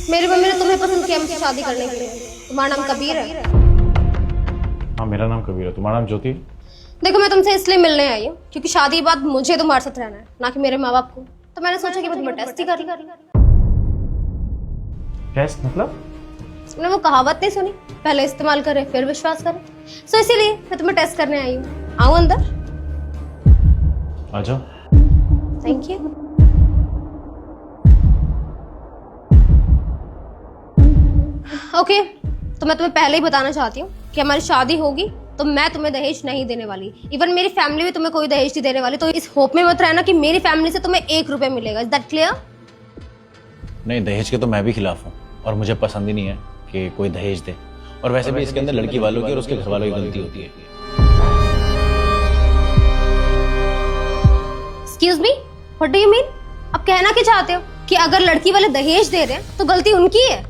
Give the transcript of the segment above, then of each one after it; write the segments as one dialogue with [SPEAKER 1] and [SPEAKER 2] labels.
[SPEAKER 1] मेरी मम्मी ने तुम्हें पसंद किया मुझसे शादी करने के लिए। तुम्हारा नाम कबीर है?
[SPEAKER 2] हाँ मेरा नाम कबीर है। तुम्हारा नाम ज्योति है?
[SPEAKER 1] देखो मैं तुमसे इसलिए मिलने आई हूँ क्योंकि शादी के बाद मुझे तुम्हारे साथ रहना है, ना कि मेरे माँ बाप को। तो मैंने सोचा कि मैं तुम्हें टेस्ट ही कर लूं।
[SPEAKER 2] टेस्ट मतलब?
[SPEAKER 1] तुमने वो कहावत नहीं सुनी, पहले इस्तेमाल करे फिर विश्वास करे? सो इसीलिए मैं तुम्हें टेस्ट करने आई हूँ। आओ अंदर।
[SPEAKER 2] आ जाओ।
[SPEAKER 1] Thank you. ओके, तो मैं तुम्हें पहले ही बताना चाहती हूँ कि हमारी शादी होगी तो मैं तुम्हें दहेज नहीं देने वाली। इवन मेरी फैमिली भी तुम्हें कोई दहेज नहीं देने वाली। तो इस होप में मत रहना कि मेरी फैमिली से तुम्हें 1 रुपया मिलेगा। Is that clear?
[SPEAKER 2] नहीं, दहेज के तो मैं भी खिलाफ हूँ और मुझे पसंद ही नहीं है कि कोई दहेज दे। और वैसे भी इसके अंदर लड़की वालों की और उसके घर वालों की गलती होती है।
[SPEAKER 1] Excuse me, what do you mean? अब कहना क्या चाहते हो कि अगर लड़की वाले दहेज दे रहे हैं तो गलती उनकी है?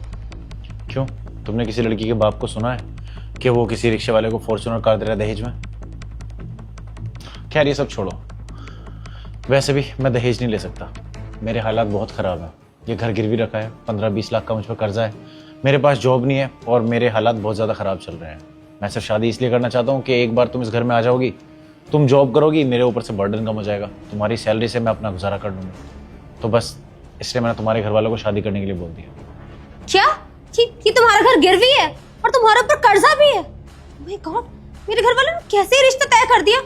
[SPEAKER 2] क्यों, तुमने किसी लड़की के बाप को सुना है कि वो किसी रिक्शे वाले को फॉर्च्यूनर कार दे रहा है दहेज में? खैर ये सब छोड़ो। वैसे भी मैं दहेज नहीं ले सकता, मेरे हालात बहुत खराब हैं। ये घर गिरवी रखा है, 15-20 लाख का मुझ पर कर्जा है, मेरे पास जॉब नहीं है और मेरे हालात बहुत ज़्यादा ख़राब चल रहे हैं। मैं सिर्फ शादी इसलिए करना चाहता हूँ कि एक बार तुम इस घर में आ जाओगी, तुम जॉब करोगी, मेरे ऊपर से बर्डन कम हो जाएगा, तुम्हारी सैलरी से मैं अपना गुजारा कर लूँगा। तो बस इसलिए मैंने तुम्हारे घर वालों को शादी करने के लिए बोल दिया।
[SPEAKER 1] क्या कि तुम्हारा घर गिरवी है और तुम्हारे ऊपर कर्जा भी है? माय गॉड, मेरे घर वालों ने कैसे ये रिश्ता तय कर दिया?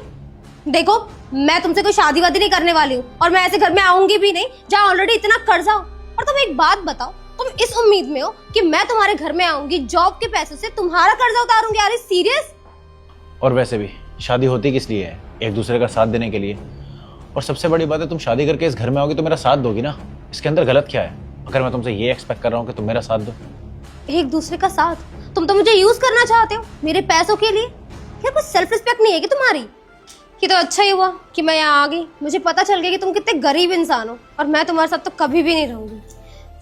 [SPEAKER 1] देखो मैं तुमसे कोई शादी वादी नहीं करने वाली हूँ और मैं ऐसे घर में आऊंगी भी नहीं जहाँ ऑलरेडी इतना कर्जा हो। और तुम एक बात बताओ, तुम इस उम्मीद में हो कि मैं तुम्हारे घर में आऊंगी जॉब के पैसों से तुम्हारा कर्जा उतारूंगी? यार सीरियस?
[SPEAKER 2] और वैसे भी शादी होती किस लिए है? एक दूसरे का साथ देने के लिए। और सबसे बड़ी बात है, तुम शादी करके इस घर में आओगी तो मेरा साथ दोगी ना। इसके अंदर गलत क्या है अगर मैं तुमसे ये एक्सपेक्ट कर रहा हूँ कि तुम मेरा साथ दो?
[SPEAKER 1] एक दूसरे का साथ? तुम तो मुझे यूज करना चाहते हो मेरे पैसों के लिए। क्या कुछ सेल्फ रिस्पेक्ट नहीं है कि तुम्हारी? कि तो अच्छा ही हुआ कि मैं यहाँ आ गई। मुझे पता चल गया कि तुम कितने गरीब इंसान हो और मैं तुम्हारे साथ तो कभी भी नहीं रहूंगी।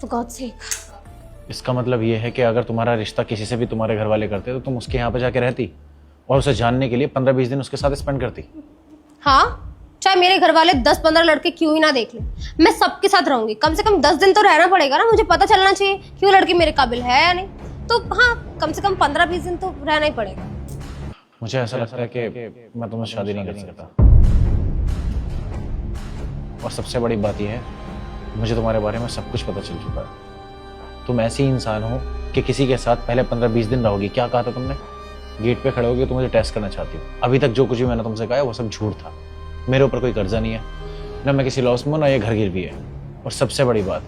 [SPEAKER 1] For God's sake।
[SPEAKER 2] इसका मतलब ये है कि अगर तुम्हारा रिश्ता किसी से भी तुम्हारे घर वाले करते तो तुम उसके यहाँ पे जाके रहती और उसे जानने के लिए 15-20 दिन उसके साथ स्पेंड करती।
[SPEAKER 1] हाँ, चाहे मेरे घर वाले 10-15 लड़के क्यों ही ना देख ले, मैं सबके साथ रहूंगी। कम से कम 10 दिन तो रहना पड़ेगा ना। मुझे पता चलना चाहिए कि वो लड़की मेरे काबिल है या नहीं। तो हाँ, कम से कम 15-20 दिन तो रहना ही पड़ेगा।
[SPEAKER 2] मुझे ऐसा लगता है कि मैं तुमसे शादी नहीं कर सकता। और सबसे बड़ी बात यह है, मुझे तुम्हारे बारे में सब कुछ पता चल चुका है। तुम ऐसी इंसान हो कि किसी के साथ पहले 15-20 दिन रहोगी। क्या कहा था तुमने? गेट पे खड़े होगे तो मुझे टेस्ट करना चाहती हो। अभी तक जो कुछ भी मैंने तुमसे कहा है वो सब झूठ था। मेरे ऊपर कोई कर्जा नहीं है, ना मैं किसी लॉस में हूं, ना ये घर गिरवी है। और सबसे बड़ी बात,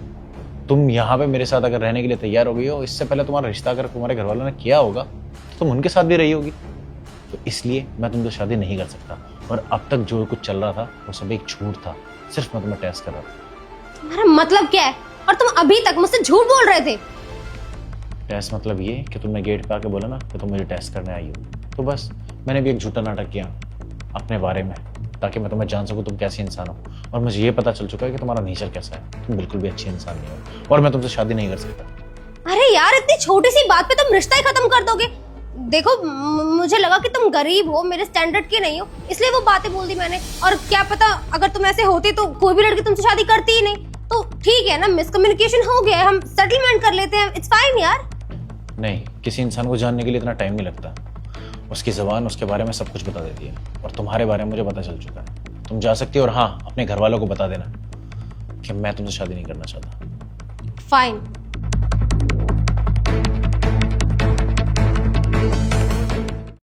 [SPEAKER 2] तुम यहाँ पे मेरे साथ अगर रहने के लिए तैयार हो गई हो, इससे पहले तुम्हारा रिश्ता अगर तुम्हारे घर वालों ने किया होगा तो तुम उनके साथ भी रही होगी। तो इसलिए मैं तुमसे शादी नहीं कर सकता। और अब तक जो कुछ चल रहा था वो सब एक झूठ था, सिर्फ मैं तुम्हें टेस्ट कर रहा था।
[SPEAKER 1] तुम्हारा मतलब क्या है? और तुम अभी तक मुझसे झूठ बोल रहे थे।
[SPEAKER 2] टेस्ट मतलब ये कि तुमने गेट पे आके बोला ना कि तुम मुझे टेस्ट करने आई हो, तो बस मैंने भी एक झूठा नाटक किया अपने बारे में, ताकि मैं तुम्हें जान सकूं तुम कैसी इंसान हो। और मुझे ये पता चल चुका है कि तुम्हारा नेचर कैसा है। तुम बिल्कुल भी अच्छी इंसान नहीं हो और मैं तुमसे शादी नहीं कर सकता।
[SPEAKER 1] अरे यार, इतनी छोटी सी बात पे तुम रिश्ता ही खत्म कर दोगे? देखो मुझे लगा कि तुम गरीब हो, मेरे स्टैंडर्ड के नहीं हो, इसलिए वो बातें बोल दी मैंने। और क्या पता अगर तुम ऐसे होते तो कोई भी लड़की तुमसे शादी करती ही नहीं। तो ठीक है ना, मिसकम्युनिकेशन हो गया है, हम सेटलमेंट कर लेते हैं। इट्स फाइन यार।
[SPEAKER 2] नहीं, किसी इंसान को जानने के लिए इतना टाइम नहीं लगता। उसकी ज़बान उसके बारे में सब कुछ बता देती है और तुम्हारे बारे में मुझे पता चल चुका है। तुम जा सकती हो और हाँ, अपने घर वालों को बता देना कि मैं तुमसे शादी नहीं करना चाहता।
[SPEAKER 1] फाइन,